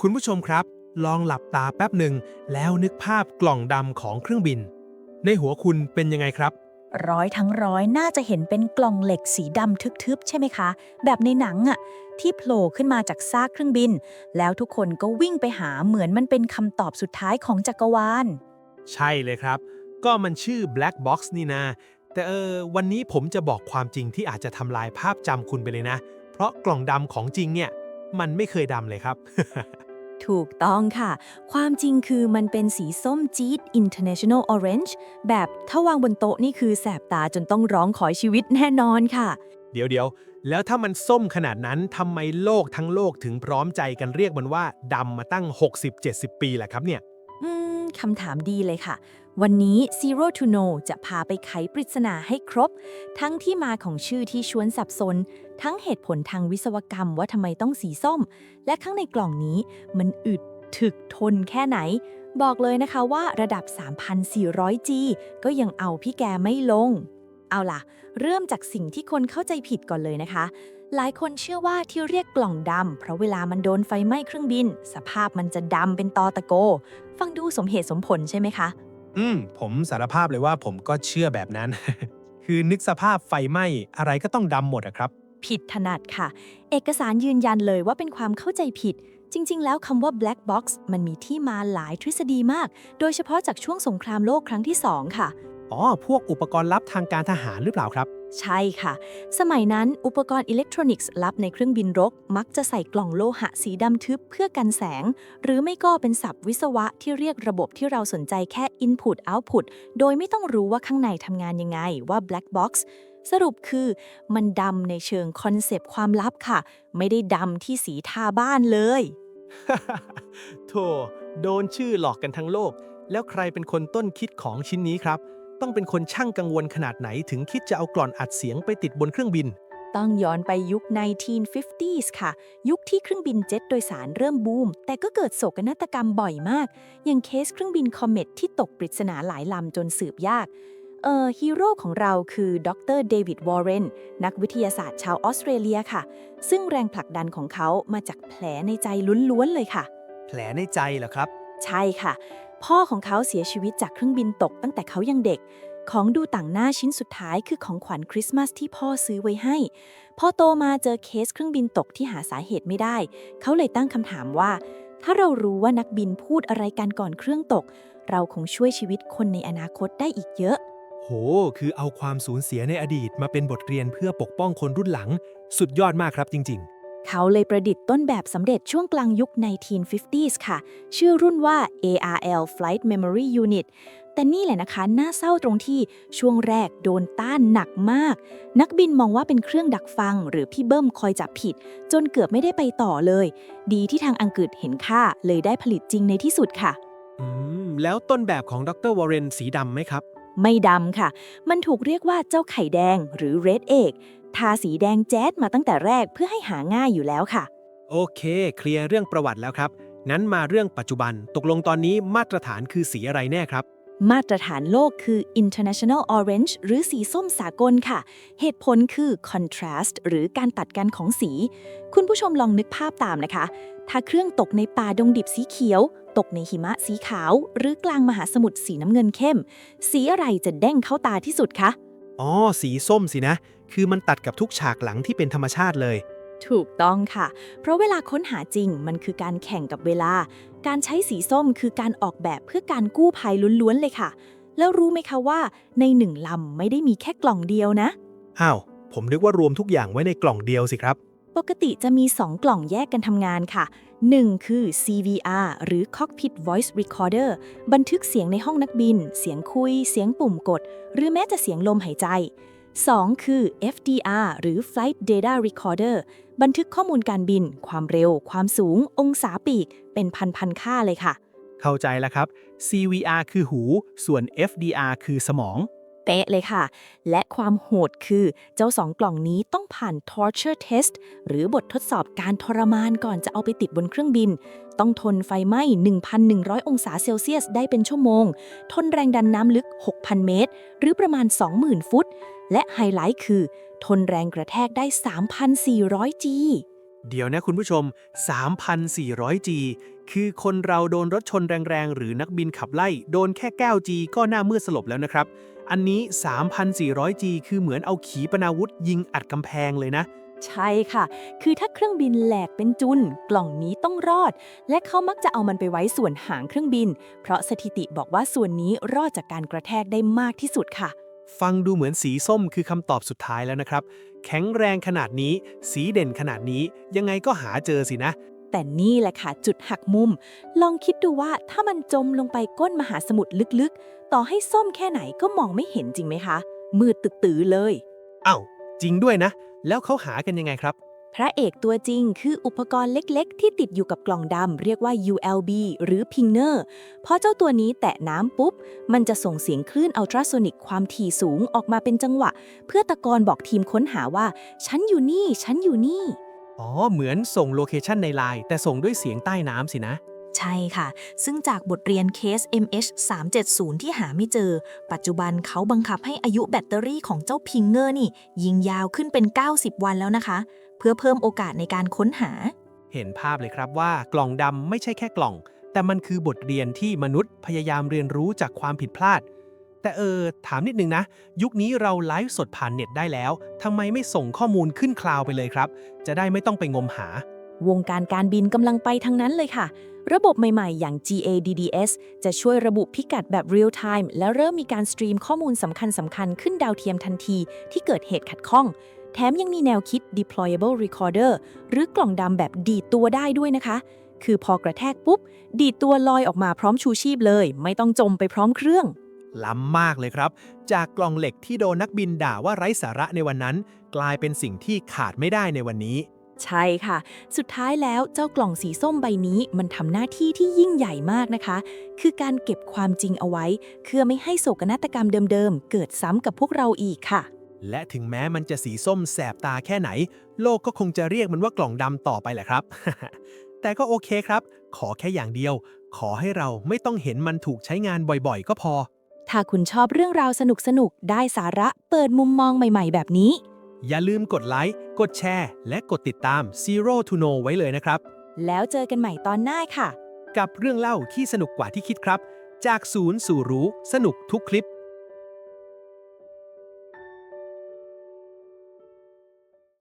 คุณผู้ชมครับลองหลับตาแป๊บหนึ่งแล้วนึกภาพกล่องดำของเครื่องบินในหัวคุณเป็นยังไงครับร้อยทั้งร้อยน่าจะเห็นเป็นกล่องเหล็กสีดำทึบๆใช่ไหมคะแบบในหนังอะที่โผล่ขึ้นมาจากซากเครื่องบินแล้วทุกคนก็วิ่งไปหาเหมือนมันเป็นคำตอบสุดท้ายของจักรวาลใช่เลยครับก็มันชื่อ Black Box นี่นะแต่วันนี้ผมจะบอกความจริงที่อาจจะทำลายภาพจำคุณไปเลยนะเพราะกล่องดำของจริงเนี่ยมันไม่เคยดำเลยครับ ถูกต้องค่ะความจริงคือมันเป็นสีส้มจี๊ด International Orange แบบถ้าวางบนโต๊ะนี่คือแสบตาจนต้องร้องขอชีวิตแน่นอนค่ะ เดี๋ยวแล้วถ้ามันส้มขนาดนั้นทำไมโลกทั้งโลกถึงพร้อมใจกันเรียกมันว่าดำมาตั้ง60-70 ปีล่ะครับเนี่ย คำถามดีเลยค่ะ วันนี้ Zero to Know จะพาไปไขปริศนาให้ครบ ทั้งที่มาของชื่อที่ชวนสับสน ทั้งเหตุผลทางวิศวกรรมว่าทำไมต้องสีส้ม และข้างในกล่องนี้มันอึดถึกทนแค่ไหน บอกเลยนะคะว่าระดับ 3,400G ก็ยังเอาพี่แกไม่ลง เอาล่ะ เริ่มจากสิ่งที่คนเข้าใจผิดก่อนเลยนะคะ หลายคนเชื่อว่าที่เรียกกล่องดำเพราะเวลามันโดนไฟไหม้เครื่องบิน สภาพมันจะดำเป็นตอตะโก ฟังดูสมเหตุสมผลใช่ไหมคะ ผมสารภาพเลยว่าผมก็เชื่อแบบนั้น คือนึกสภาพไฟไหม้อะไรก็ต้องดำหมดอะครับ ผิดถนัดค่ะ เอกสารยืนยันเลยว่าเป็นความเข้าใจผิด จริงๆ แล้วคำว่า black box มันมีที่มาหลายทฤษฎีมาก โดยเฉพาะจากช่วงสงครามโลกครั้งที่ 2 ค่ะ อ๋อ พวกอุปกรณ์ลับทางการทหารหรือเปล่าครับ ใช่ค่ะ สมัยนั้นอุปกรณ์อิเล็กทรอนิกส์ลับในเครื่องบินรบมักจะใส่กล่องโลหะสีดำทึบเพื่อกันแสง หรือไม่ก็เป็นศัพท์วิศวะที่เรียกระบบที่เราสนใจแค่ Input Output โดยไม่ต้องรู้ว่าข้างในทำงานยังไงว่า Black Box สรุปคือมันดำในเชิงคอนเซปต์ความลับค่ะ ไม่ได้ดำที่สีทาบ้านเลย โธ่โดนชื่อหลอกกันทั้งโลก แล้วใครเป็นคนต้นคิดของชิ้นนี้ครับ ต้องเป็นคนช่างกังวลขนาดไหนถึงคิดจะเอากล่อนอัดเสียงไปติดบนเครื่องบิน ต้องย้อนไปยุค 1950s ค่ะ ยุคที่เครื่องบินเจ็ตโดยสารเริ่มบูม แต่ก็เกิดโศกนาฏกรรมบ่อยมาก อย่างเคสเครื่องบินคอมเมตที่ตกปริศนาหลายลำจนสืบยาก ฮีโร่ของเราคือดรเดวิดวอร์เรนนักวิทยาศาสตร์ชาวออสเตรเลียค่ะ ซึ่งแรงผลักดันของเขามาจากแผลในใจล้วนๆเลยค่ะ แผลในใจเหรอครับ ใช่ค่ะ พ่อของเขาเสียชีวิตจากเครื่องบินตกตั้งแต่เขายังเด็ก ของดูต่างหน้าชิ้นสุดท้ายคือของขวัญคริสต์มาสที่พ่อซื้อไว้ให้ พอโตมาเจอเคสเครื่องบินตกที่หาสาเหตุไม่ได้ เขาเลยตั้งคำถามว่า ถ้าเรารู้ว่านักบินพูดอะไรกันก่อนเครื่องตก เราคงช่วยชีวิตคนในอนาคตได้อีกเยอะ โห คือเอาความสูญเสียในอดีตมาเป็นบทเรียนเพื่อปกป้องคนรุ่นหลัง สุดยอดมากครับจริงเขาเลยประดิษฐ์ต้นแบบสำเร็จช่วงกลางยุค 1950s ค่ะ ชื่อรุ่นว่า ARL Flight Memory Unit แต่นี่แหละนะคะ น่าเศร้าตรงที่ช่วงแรกโดนต้านหนักมาก นักบินมองว่าเป็นเครื่องดักฟังหรือพี่เบิ้มคอยจับผิด จนเกือบไม่ได้ไปต่อเลย ดีที่ทางอังกฤษเห็นค่าเลยได้ผลิตจริงในที่สุดค่ะ ๆแล้วต้นแบบของดรวอร์เรนสีดำไหมครับ ไม่ดำค่ะ มันถูกเรียกว่าเจ้าไข่แดงหรือ Red Egg ทาสีแดงแจ๊ดมาตั้งแต่แรกเพื่อให้หาง่ายอยู่แล้วค่ะ โอเค เคลียร์เรื่องประวัติแล้วครับ งั้นมาเรื่องปัจจุบัน ตกลงตอนนี้มาตรฐานคือสีอะไรแน่ครับ มาตรฐานโลกคือ International Orange หรือสีส้มสากลค่ะ เหตุผลคือ contrast หรือการตัดกันของสี คุณผู้ชมลองนึกภาพตามนะคะ ถ้าเครื่องตกในป่าดงดิบสีเขียว ตกในหิมะสีขาว หรือกลางมหาสมุทรสีน้ำเงินเข้ม สีอะไรจะเด้งเข้าตาที่สุดคะ อ๋อ สีส้มสินะ คือมันตัดกับทุกฉากหลังที่เป็นธรรมชาติเลย ถูกต้องค่ะ เพราะเวลาค้นหาจริงมันคือการแข่งกับเวลา การใช้สีส้มคือการออกแบบเพื่อการกู้ภัยล้วนๆเลยค่ะ แล้วรู้ไหมคะว่าในหนึ่งลำไม่ได้มีแค่กล่องเดียวนะ อ้าว ผมนึกว่ารวมทุกอย่างไว้ในกล่องเดียวสิครับ ปกติจะมี 2 กล่องแยกกันทำงานค่ะ 1 คือ CVR หรือ Cockpit Voice Recorder บันทึกเสียงในห้องนักบิน เสียงคุย เสียงปุ่มกด หรือแม้แต่เสียงลมหายใจ 2 คือ FDR หรือ Flight Data Recorder บันทึกข้อมูลการบิน ความเร็ว ความสูง องศาปีก เป็นพันๆค่าเลยค่ะ เข้าใจแล้วครับ CVR คือหู ส่วน FDR คือสมอง เป๊ะเลยค่ะ และความโหดคือเจ้า2 กล่องนี้ต้องผ่าน torture test หรือบททดสอบการทรมานก่อนจะเอาไปติดบนเครื่องบิน ต้องทนไฟไหม้ 1,100 องศาเซลเซียสได้เป็นชั่วโมง ทนแรงดันน้ำลึก 6,000 เมตร หรือประมาณ 20,000 ฟุต และไฮไลท์คือ ทนแรงกระแทกได้ 3,400G เดี๋ยวนะคุณผู้ชม 3,400G คือคนเราโดนรถชนแรงๆ หรือนักบินขับไล่โดนแค่ 9G ก็น่ามืดสลบแล้วนะครับ อันนี้ 3,400G คือเหมือนเอาขีปนาวุธยิงอัดกำแพงเลยนะ ใช่ค่ะ คือถ้าเครื่องบินแหลกเป็นจุนกล่องนี้ต้องรอด และเขามักจะเอามันไปไว้ส่วนหางเครื่องบิน เพราะสถิติบอกว่าส่วนนี้รอดจากการกระแทกได้มากที่สุดค่ะ ฟังดูเหมือนสีส้มคือคำตอบสุดท้ายแล้วนะครับ แข็งแรงขนาดนี้ สีเด่นขนาดนี้ ยังไงก็หาเจอสินะ แต่นี่แหละค่ะจุดหักมุม ลองคิดดูว่าถ้ามันจมลงไปก้นมหาสมุทรลึกๆ ต่อให้ส้มแค่ไหนก็มองไม่เห็นจริงไหมคะ มืดตึกตือเลย อ้าวจริงด้วยนะ แล้วเขาหากันยังไงครับ พระเอกตัวจริงคืออุปกรณ์เล็กๆ ที่ติดอยู่กับกล่องดำเรียกว่า ULB หรือ Pinger พอเจ้าตัวนี้แตะน้ำปุ๊บ มันจะส่งเสียงคลื่นอัลตราโซนิกความถี่สูงออกมาเป็นจังหวะ เพื่อตะโกนบอกทีมค้นหาว่า ฉันอยู่นี่ ฉันอยู่นี่ อ๋อ เหมือนส่งโลเคชันในไลน์แต่ส่งด้วยเสียงใต้น้ำสินะ ใช่ค่ะ ซึ่งจากบทเรียนเคส MH370 ที่หาไม่เจอ ปัจจุบันเขาบังคับให้อายุแบตเตอรี่ของเจ้าพิงเกอร์นี่ยิงยาวขึ้นเป็น 90 วันแล้วนะคะ เพื่อเพิ่มโอกาสในการค้นหา เห็นภาพเลยครับว่ากล่องดำไม่ใช่แค่กล่อง แต่มันคือบทเรียนที่มนุษย์พยายามเรียนรู้จากความผิดพลาด แต่ถามนิดนึงนะ ยุคนี้เราไลฟ์สดผ่านเน็ตได้แล้วทำไมไม่ส่งข้อมูลขึ้นคลาวด์ไปเลยครับ จะได้ไม่ต้องไปงมหา วงการการบินกำลังไปทางนั้นเลยค่ะ ระบบใหม่ๆ อย่าง GADDS จะช่วยระบุพิกัดแบบ real time และเริ่มมีการสตรีมข้อมูลสำคัญขึ้นดาวเทียมทันทีที่เกิดเหตุขัดข้อง แถมยังมีแนวคิด deployable recorder หรือกล่องดำแบบดีดตัวได้ด้วยนะคะ คือพอกระแทกปุ๊บ ดีดตัวลอยออกมาพร้อมชูชีพเลย ไม่ต้องจมไปพร้อมเครื่อง ล้ำมากเลยครับ จากกล่องเหล็กที่โดนนักบินด่าว่าไร้สาระในวันนั้น กลายเป็นสิ่งที่ขาดไม่ได้ในวันนี้ ใช่ค่ะ สุดท้ายแล้วเจ้ากล่องสีส้มใบนี้มันทำหน้าที่ที่ยิ่งใหญ่มากนะคะ คือการเก็บความจริงเอาไว้เพื่อไม่ให้โศกนาฏกรรมเดิมๆ เกิดซ้ำกับพวกเราอีกค่ะ และถึงแม้มันจะสีส้มแสบตาแค่ไหน โลกก็คงจะเรียกมันว่ากล่องดำต่อไปแหละครับ แต่ก็โอเคครับ ขอแค่อย่างเดียว ขอให้เราไม่ต้องเห็นมันถูกใช้งานบ่อยๆ ก็พอ ถ้าคุณชอบเรื่องราวสนุกๆ ได้สาระเปิดมุมมองใหม่ๆ แบบนี้ อย่าลืมกดไลค์ กดแชร์ และกดติดตาม Zero to Know ไว้เลยนะครับ แล้วเจอกันใหม่ตอนหน้าค่ะ กับเรื่องเล่าที่สนุกกว่าที่คิดครับ จากศูนย์สู่รู้ สนุกทุกคลิป